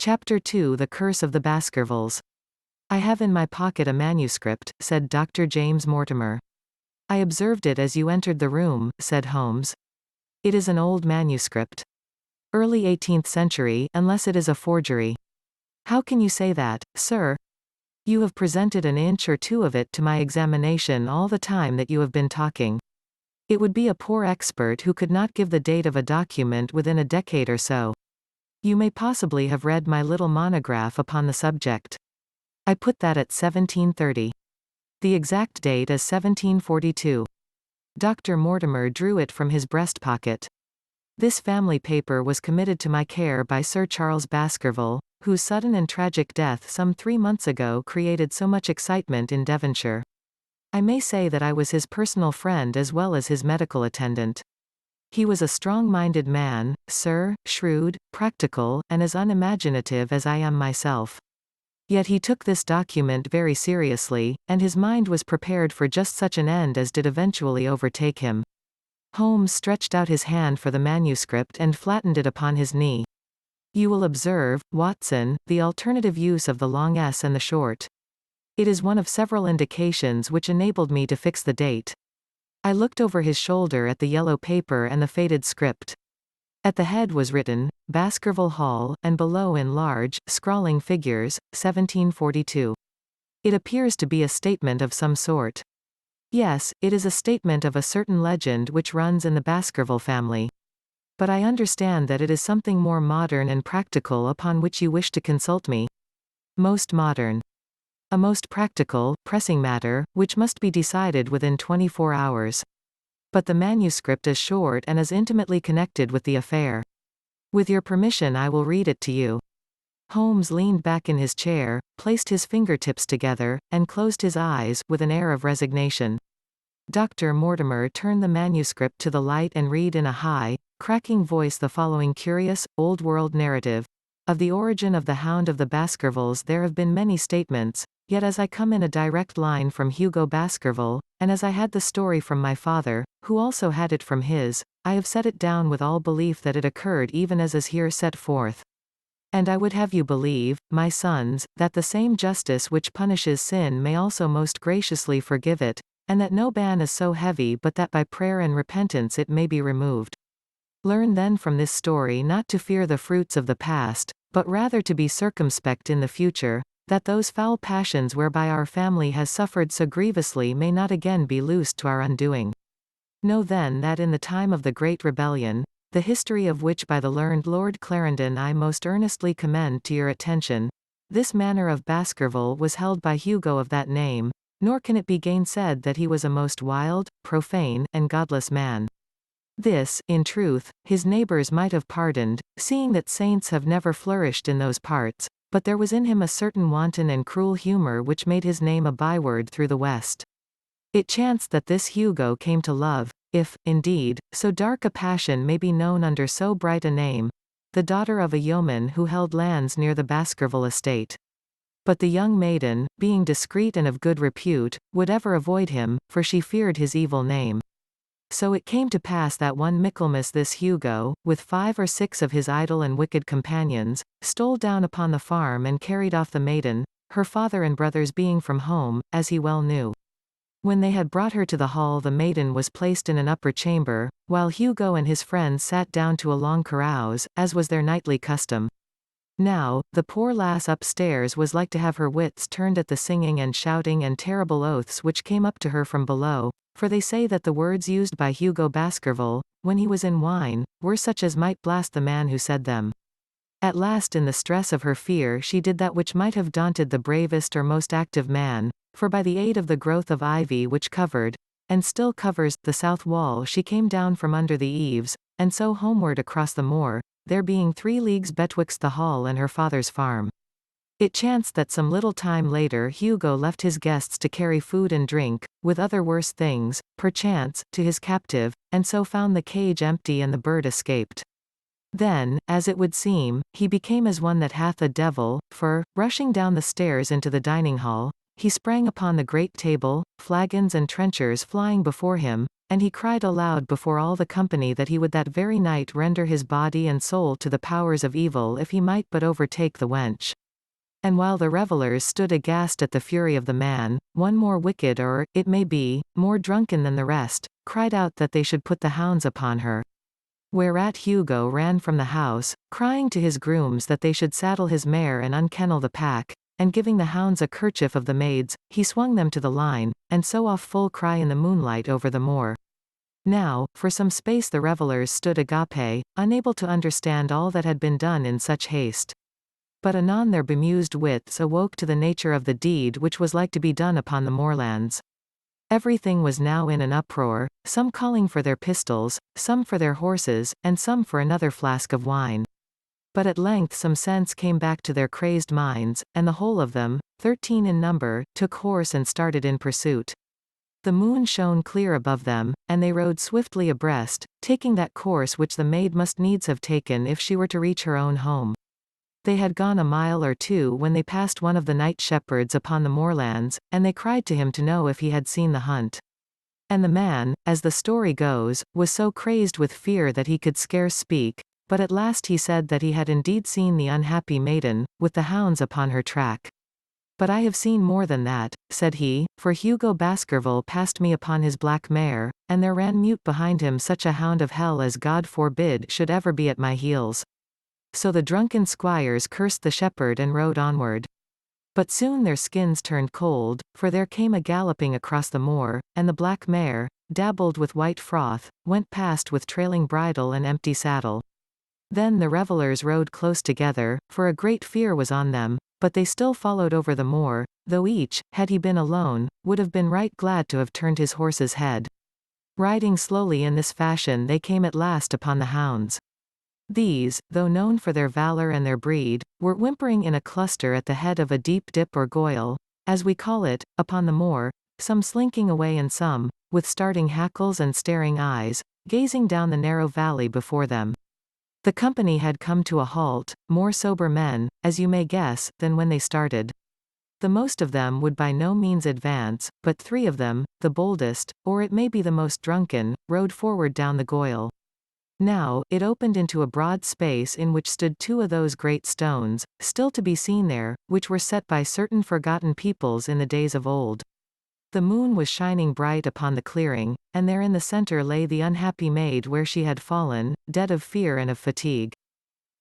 Chapter 2: The Curse of the Baskervilles. "I have in my pocket a manuscript," said Dr. James Mortimer. "I observed it as you entered the room," said Holmes. "It is an old manuscript. Early 18th century, unless it is a forgery." "How can you say that, sir? You have presented an inch or two of it to my examination all the time that you have been talking. It would be a poor expert who could not give the date of a document within a decade or so. You may possibly have read my little monograph upon the subject. I put that at 1730. The exact date is 1742. Dr. Mortimer drew it from his breast pocket. "This family paper was committed to my care by Sir Charles Baskerville, whose sudden and tragic death some 3 months ago created so much excitement in Devonshire. I may say that I was his personal friend as well as his medical attendant. He was a strong-minded man, sir, shrewd, practical, and as unimaginative as I am myself. Yet he took this document very seriously, and his mind was prepared for just such an end as did eventually overtake him." Holmes stretched out his hand for the manuscript and flattened it upon his knee. "You will observe, Watson, the alternative use of the long s and the short. It is one of several indications which enabled me to fix the date." I looked over his shoulder at the yellow paper and the faded script. At the head was written, Baskerville Hall, and below in large, scrawling figures, 1742. "It appears to be a statement of some sort." "Yes, it is a statement of a certain legend which runs in the Baskerville family. But I understand that it is something more modern and practical upon which you wish to consult me." "Most modern. A most practical, pressing matter, which must be decided within 24 hours. But the manuscript is short and is intimately connected with the affair. With your permission I will read it to you." Holmes leaned back in his chair, placed his fingertips together, and closed his eyes, with an air of resignation. Dr. Mortimer turned the manuscript to the light and read in a high, cracking voice the following curious, old-world narrative. "Of the origin of the Hound of the Baskervilles there have been many statements, yet as I come in a direct line from Hugo Baskerville, and as I had the story from my father, who also had it from his, I have set it down with all belief that it occurred even as is here set forth. And I would have you believe, my sons, that the same justice which punishes sin may also most graciously forgive it, and that no ban is so heavy but that by prayer and repentance it may be removed. Learn then from this story not to fear the fruits of the past, but rather to be circumspect in the future, that those foul passions whereby our family has suffered so grievously may not again be loosed to our undoing. Know then that in the time of the Great Rebellion, the history of which by the learned Lord Clarendon I most earnestly commend to your attention, this manor of Baskerville was held by Hugo of that name, nor can it be gainsaid that he was a most wild, profane, and godless man. This, in truth, his neighbors might have pardoned, seeing that saints have never flourished in those parts, but there was in him a certain wanton and cruel humor which made his name a byword through the West. It chanced that this Hugo came to love, if, indeed, so dark a passion may be known under so bright a name, the daughter of a yeoman who held lands near the Baskerville estate. But the young maiden, being discreet and of good repute, would ever avoid him, for she feared his evil name. So it came to pass that one Michaelmas this Hugo, with 5 or 6 of his idle and wicked companions, stole down upon the farm and carried off the maiden, her father and brothers being from home, as he well knew. When they had brought her to the hall the maiden was placed in an upper chamber, while Hugo and his friends sat down to a long carouse, as was their nightly custom. Now, the poor lass upstairs was like to have her wits turned at the singing and shouting and terrible oaths which came up to her from below, for they say that the words used by Hugo Baskerville, when he was in wine, were such as might blast the man who said them. At last in the stress of her fear she did that which might have daunted the bravest or most active man, for by the aid of the growth of ivy which covered, and still covers, the south wall she came down from under the eaves, and so homeward across the moor, there being 3 leagues betwixt the hall and her father's farm. It chanced that some little time later Hugo left his guests to carry food and drink, with other worse things, perchance, to his captive, and so found the cage empty and the bird escaped. Then, as it would seem, he became as one that hath a devil, for, rushing down the stairs into the dining hall, he sprang upon the great table, flagons and trenchers flying before him, and he cried aloud before all the company that he would that very night render his body and soul to the powers of evil if he might but overtake the wench. And while the revellers stood aghast at the fury of the man, one more wicked or, it may be, more drunken than the rest, cried out that they should put the hounds upon her. Whereat Hugo ran from the house, crying to his grooms that they should saddle his mare and unkennel the pack, and giving the hounds a kerchief of the maids, he swung them to the line, and so off full cry in the moonlight over the moor. Now, for some space the revellers stood agape, unable to understand all that had been done in such haste. But anon their bemused wits awoke to the nature of the deed which was like to be done upon the moorlands. Everything was now in an uproar, some calling for their pistols, some for their horses, and some for another flask of wine. But at length some sense came back to their crazed minds, and the whole of them, 13 in number, took horse and started in pursuit. The moon shone clear above them, and they rode swiftly abreast, taking that course which the maid must needs have taken if she were to reach her own home. They had gone a mile or two when they passed one of the night shepherds upon the moorlands, and they cried to him to know if he had seen the hunt. And the man, as the story goes, was so crazed with fear that he could scarce speak, but at last he said that he had indeed seen the unhappy maiden, with the hounds upon her track. But I have seen more than that, said he, for Hugo Baskerville passed me upon his black mare, and there ran mute behind him such a hound of hell as God forbid should ever be at my heels. So the drunken squires cursed the shepherd and rode onward. But soon their skins turned cold, for there came a galloping across the moor, and the black mare, dabbled with white froth, went past with trailing bridle and empty saddle. Then the revellers rode close together, for a great fear was on them, but they still followed over the moor, though each, had he been alone, would have been right glad to have turned his horse's head. Riding slowly in this fashion they came at last upon the hounds. These, though known for their valor and their breed, were whimpering in a cluster at the head of a deep dip or goyle, as we call it, upon the moor, some slinking away and some, with starting hackles and staring eyes, gazing down the narrow valley before them. The company had come to a halt, more sober men, as you may guess, than when they started. The most of them would by no means advance, but 3 of them, the boldest, or it may be the most drunken, rode forward down the goyle. Now, it opened into a broad space in which stood 2 of those great stones, still to be seen there, which were set by certain forgotten peoples in the days of old. The moon was shining bright upon the clearing, and there in the center lay the unhappy maid where she had fallen, dead of fear and of fatigue.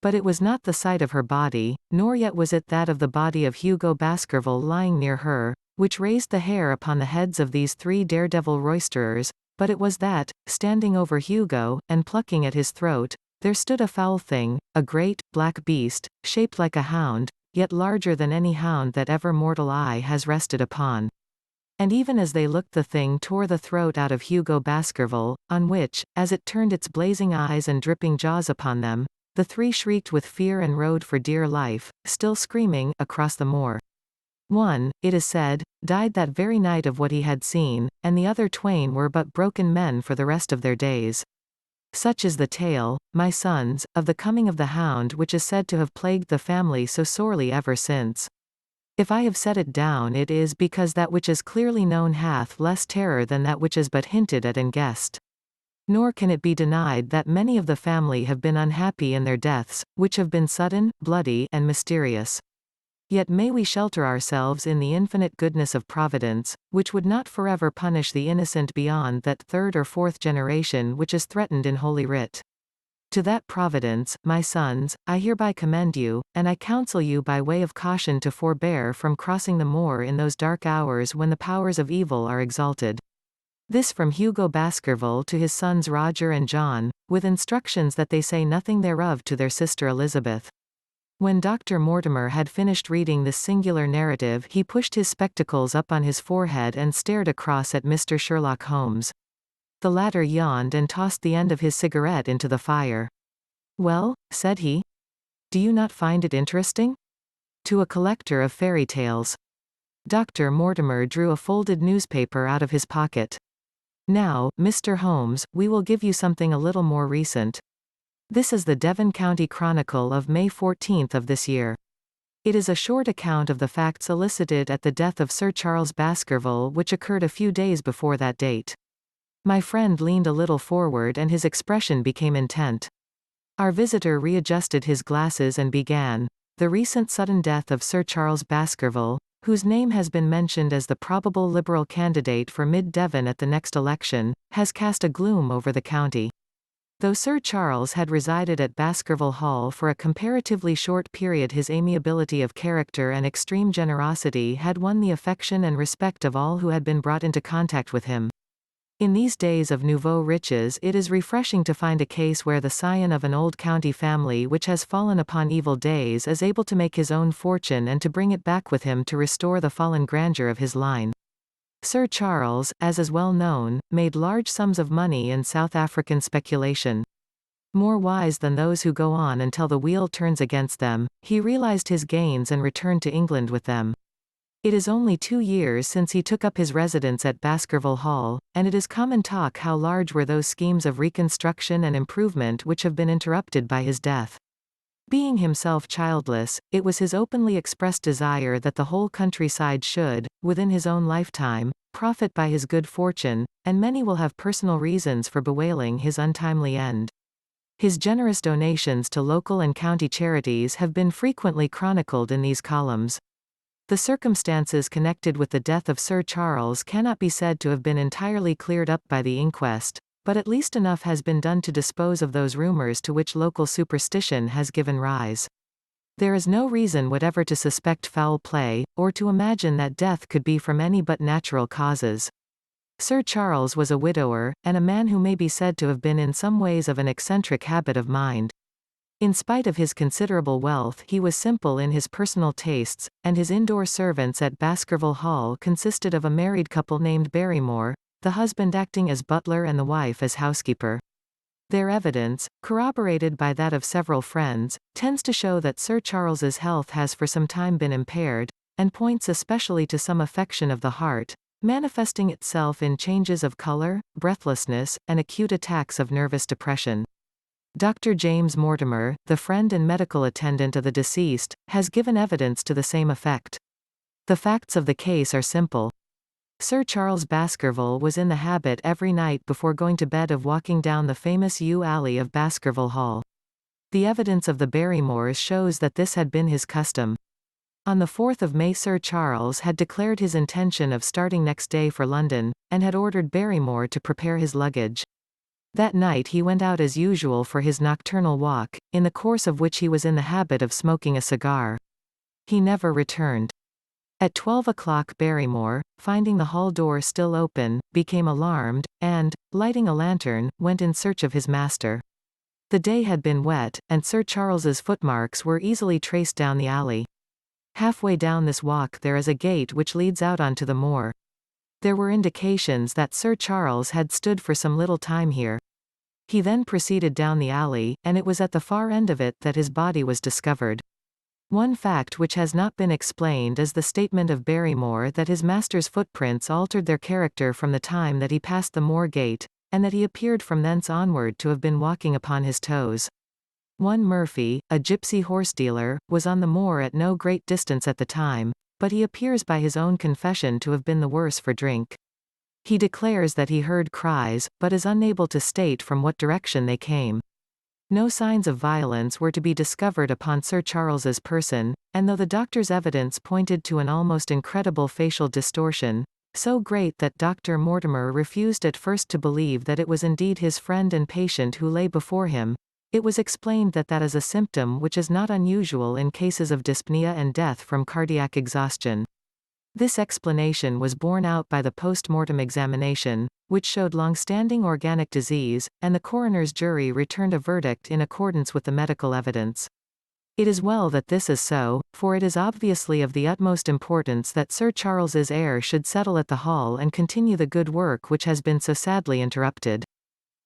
But it was not the sight of her body, nor yet was it that of the body of Hugo Baskerville lying near her, which raised the hair upon the heads of these 3 daredevil roisterers, but it was that, standing over Hugo, and plucking at his throat, there stood a foul thing, a great, black beast, shaped like a hound, yet larger than any hound that ever mortal eye has rested upon. And even as they looked the thing tore the throat out of Hugo Baskerville, on which, as it turned its blazing eyes and dripping jaws upon them, the 3 shrieked with fear and rode for dear life, still screaming, across the moor. One, it is said, died that very night of what he had seen, and the other 2 were but broken men for the rest of their days. Such is the tale, my sons, of the coming of the hound which is said to have plagued the family so sorely ever since. If I have set it down it is because that which is clearly known hath less terror than that which is but hinted at and guessed. Nor can it be denied that many of the family have been unhappy in their deaths, which have been sudden, bloody, and mysterious. Yet may we shelter ourselves in the infinite goodness of Providence, which would not forever punish the innocent beyond that 3rd or 4th generation which is threatened in Holy Writ. To that Providence, my sons, I hereby commend you, and I counsel you by way of caution to forbear from crossing the moor in those dark hours when the powers of evil are exalted. This from Hugo Baskerville to his sons Roger and John, with instructions that they say nothing thereof to their sister Elizabeth. When Dr. Mortimer had finished reading this singular narrative he pushed his spectacles up on his forehead and stared across at Mr. Sherlock Holmes. The latter yawned and tossed the end of his cigarette into the fire. "Well," said he. "Do you not find it interesting?" To a collector of fairy tales. Dr. Mortimer drew a folded newspaper out of his pocket. "Now, Mr. Holmes, we will give you something a little more recent. This is the Devon County Chronicle of May 14th of this year. It is a short account of the facts elicited at the death of Sir Charles Baskerville, which occurred a few days before that date. My friend leaned a little forward and his expression became intent. Our visitor readjusted his glasses and began. The recent sudden death of Sir Charles Baskerville, whose name has been mentioned as the probable Liberal candidate for Mid-Devon at the next election, has cast a gloom over the county. Though Sir Charles had resided at Baskerville Hall for a comparatively short period, his amiability of character and extreme generosity had won the affection and respect of all who had been brought into contact with him. In these days of nouveau riches, it is refreshing to find a case where the scion of an old county family which has fallen upon evil days is able to make his own fortune and to bring it back with him to restore the fallen grandeur of his line. Sir Charles, as is well known, made large sums of money in South African speculation. More wise than those who go on until the wheel turns against them, he realized his gains and returned to England with them. It is only 2 years since he took up his residence at Baskerville Hall, and it is common talk how large were those schemes of reconstruction and improvement which have been interrupted by his death. Being himself childless, it was his openly expressed desire that the whole countryside should, within his own lifetime, profit by his good fortune, and many will have personal reasons for bewailing his untimely end. His generous donations to local and county charities have been frequently chronicled in these columns. The circumstances connected with the death of Sir Charles cannot be said to have been entirely cleared up by the inquest, but at least enough has been done to dispose of those rumors to which local superstition has given rise. There is no reason whatever to suspect foul play, or to imagine that death could be from any but natural causes. Sir Charles was a widower, and a man who may be said to have been in some ways of an eccentric habit of mind. In spite of his considerable wealth, he was simple in his personal tastes, and his indoor servants at Baskerville Hall consisted of a married couple named Barrymore, the husband acting as butler and the wife as housekeeper. Their evidence, corroborated by that of several friends, tends to show that Sir Charles's health has for some time been impaired, and points especially to some affection of the heart, manifesting itself in changes of color, breathlessness, and acute attacks of nervous depression. Dr. James Mortimer, the friend and medical attendant of the deceased, has given evidence to the same effect. The facts of the case are simple. Sir Charles Baskerville was in the habit every night before going to bed of walking down the famous yew alley of Baskerville Hall. The evidence of the Barrymores shows that this had been his custom. On the 4th of May, Sir Charles had declared his intention of starting next day for London, and had ordered Barrymore to prepare his luggage. That night he went out as usual for his nocturnal walk, in the course of which he was in the habit of smoking a cigar. He never returned. At 12 o'clock Barrymore, finding the hall door still open, became alarmed, and, lighting a lantern, went in search of his master. The day had been wet, and Sir Charles's footmarks were easily traced down the alley. Halfway down this walk there is a gate which leads out onto the moor. There were indications that Sir Charles had stood for some little time here. He then proceeded down the alley, and it was at the far end of it that his body was discovered. One fact which has not been explained is the statement of Barrymore that his master's footprints altered their character from the time that he passed the moor gate, and that he appeared from thence onward to have been walking upon his toes. One Murphy, a gypsy horse dealer, was on the moor at no great distance at the time, but he appears by his own confession to have been the worse for drink. He declares that he heard cries, but is unable to state from what direction they came. No signs of violence were to be discovered upon Sir Charles's person, and though the doctor's evidence pointed to an almost incredible facial distortion, so great that Dr. Mortimer refused at first to believe that it was indeed his friend and patient who lay before him, it was explained that that is a symptom which is not unusual in cases of dyspnea and death from cardiac exhaustion. This explanation was borne out by the post-mortem examination, which showed long-standing organic disease, and the coroner's jury returned a verdict in accordance with the medical evidence. It is well that this is so, for it is obviously of the utmost importance that Sir Charles's heir should settle at the Hall and continue the good work which has been so sadly interrupted.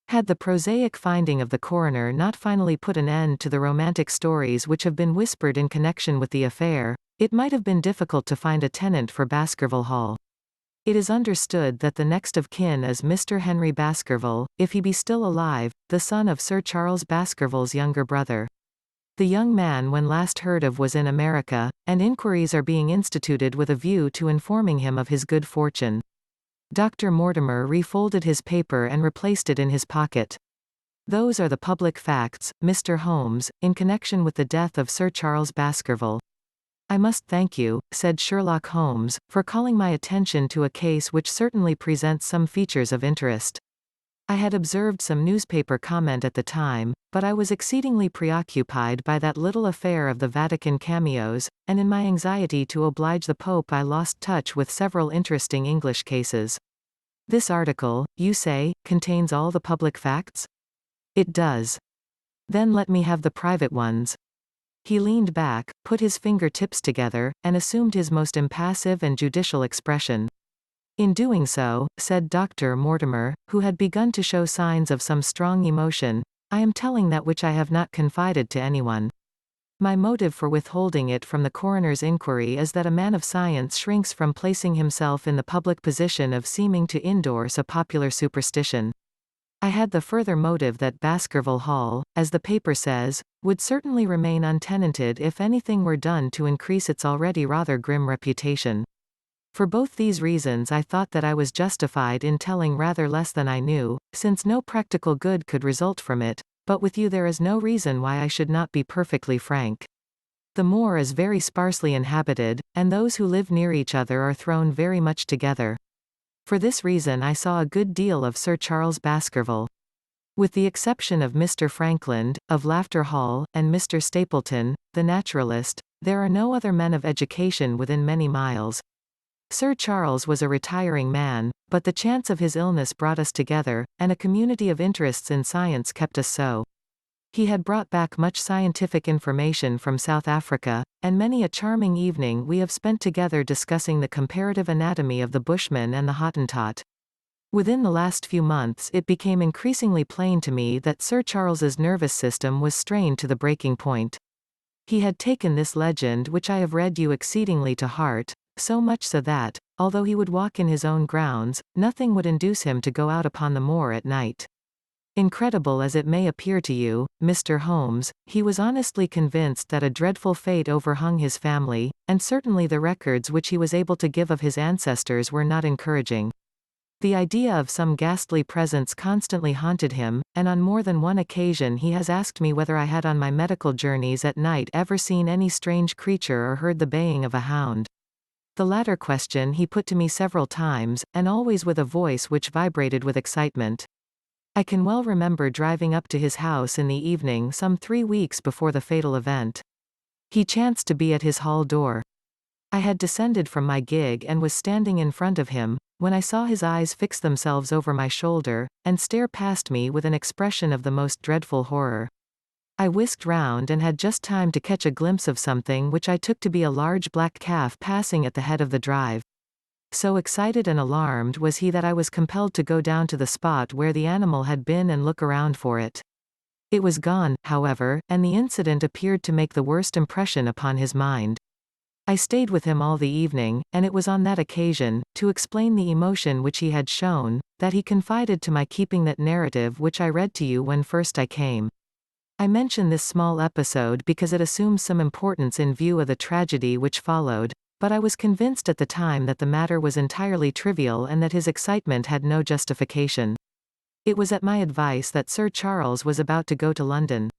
Had the prosaic finding of the coroner not finally put an end to the romantic stories which have been whispered in connection with the affair, it might have been difficult to find a tenant for Baskerville Hall. It is understood that the next of kin is Mr. Henry Baskerville, if he be still alive, the son of Sir Charles Baskerville's younger brother. The young man when last heard of was in America, and inquiries are being instituted with a view to informing him of his good fortune. Dr. Mortimer refolded his paper and replaced it in his pocket. Those are the public facts, Mr. Holmes, in connection with the death of Sir Charles Baskerville. I must thank you, said Sherlock Holmes, for calling my attention to a case which certainly presents some features of interest. I had observed some newspaper comment at the time, but I was exceedingly preoccupied by that little affair of the Vatican cameos, and in my anxiety to oblige the Pope I lost touch with several interesting English cases. This article, you say, contains all the public facts? It does. Then let me have the private ones. He leaned back, put his fingertips together, and assumed his most impassive and judicial expression. In doing so, said Dr. Mortimer, who had begun to show signs of some strong emotion, I am telling that which I have not confided to anyone. My motive for withholding it from the coroner's inquiry is that a man of science shrinks from placing himself in the public position of seeming to endorse a popular superstition. I had the further motive that Baskerville Hall, as the paper says, would certainly remain untenanted if anything were done to increase its already rather grim reputation. For both these reasons I thought that I was justified in telling rather less than I knew, since no practical good could result from it, but with you there is no reason why I should not be perfectly frank. The moor is very sparsely inhabited, and those who live near each other are thrown very much together. For this reason I saw a good deal of Sir Charles Baskerville. With the exception of Mr. Frankland, of Laughter Hall, and Mr. Stapleton, the naturalist, there are no other men of education within many miles. Sir Charles was a retiring man, but the chance of his illness brought us together, and a community of interests in science kept us so. He had brought back much scientific information from South Africa, and many a charming evening we have spent together discussing the comparative anatomy of the Bushman and the Hottentot. Within the last few months it became increasingly plain to me that Sir Charles's nervous system was strained to the breaking point. He had taken this legend which I have read you exceedingly to heart, so much so that, although he would walk in his own grounds, nothing would induce him to go out upon the moor at night. Incredible as it may appear to you, Mr. Holmes, he was honestly convinced that a dreadful fate overhung his family, and certainly the records which he was able to give of his ancestors were not encouraging. The idea of some ghastly presence constantly haunted him, and on more than one occasion he has asked me whether I had on my medical journeys at night ever seen any strange creature or heard the baying of a hound. The latter question he put to me several times, and always with a voice which vibrated with excitement. I can well remember driving up to his house in the evening some 3 weeks before the fatal event. He chanced to be at his hall door. I had descended from my gig and was standing in front of him, when I saw his eyes fix themselves over my shoulder, and stare past me with an expression of the most dreadful horror. I whisked round and had just time to catch a glimpse of something which I took to be a large black calf passing at the head of the drive. So excited and alarmed was he that I was compelled to go down to the spot where the animal had been and look around for it. It was gone, however, and the incident appeared to make the worst impression upon his mind. I stayed with him all the evening, and it was on that occasion, to explain the emotion which he had shown, that he confided to my keeping that narrative which I read to you when first I came. I mention this small episode because it assumes some importance in view of the tragedy which followed, but I was convinced at the time that the matter was entirely trivial and that his excitement had no justification. It was at my advice that Sir Charles was about to go to London.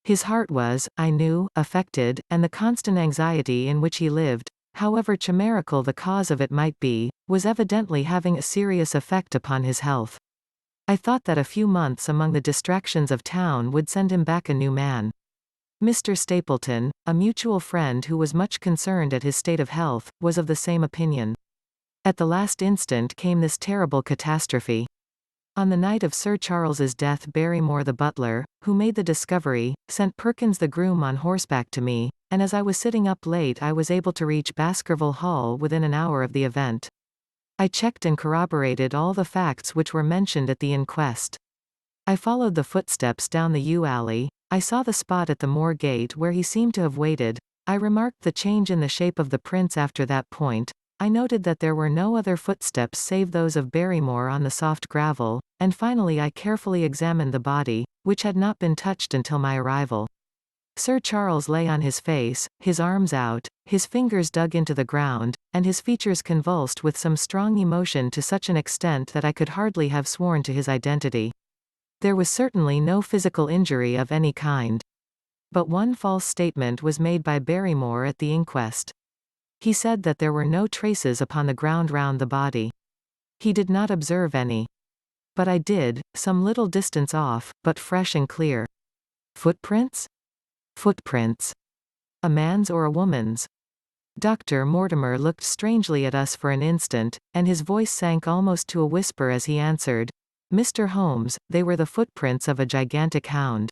His heart was, I knew, affected, and the constant anxiety in which he lived, however chimerical the cause of it might be, was evidently having a serious effect upon his health. I thought that a few months among the distractions of town would send him back a new man. Mr. Stapleton, a mutual friend who was much concerned at his state of health, was of the same opinion. At the last instant came this terrible catastrophe. On the night of Sir Charles's death Barrymore the butler, who made the discovery, sent Perkins the groom on horseback to me, and as I was sitting up late I was able to reach Baskerville Hall within an hour of the event. I checked and corroborated all the facts which were mentioned at the inquest. I followed the footsteps down the yew alley, I saw the spot at the moor gate where he seemed to have waited, I remarked the change in the shape of the prints after that point, I noted that there were no other footsteps save those of Barrymore on the soft gravel, and finally I carefully examined the body, which had not been touched until my arrival. Sir Charles lay on his face, his arms out, his fingers dug into the ground, and his features convulsed with some strong emotion to such an extent that I could hardly have sworn to his identity. There was certainly no physical injury of any kind. But one false statement was made by Barrymore at the inquest. He said that there were no traces upon the ground round the body. He did not observe any. But I did, some little distance off, but fresh and clear. Footprints? Footprints. A man's or a woman's? Dr. Mortimer looked strangely at us for an instant, and his voice sank almost to a whisper as he answered, "Mr. Holmes, they were the footprints of a gigantic hound."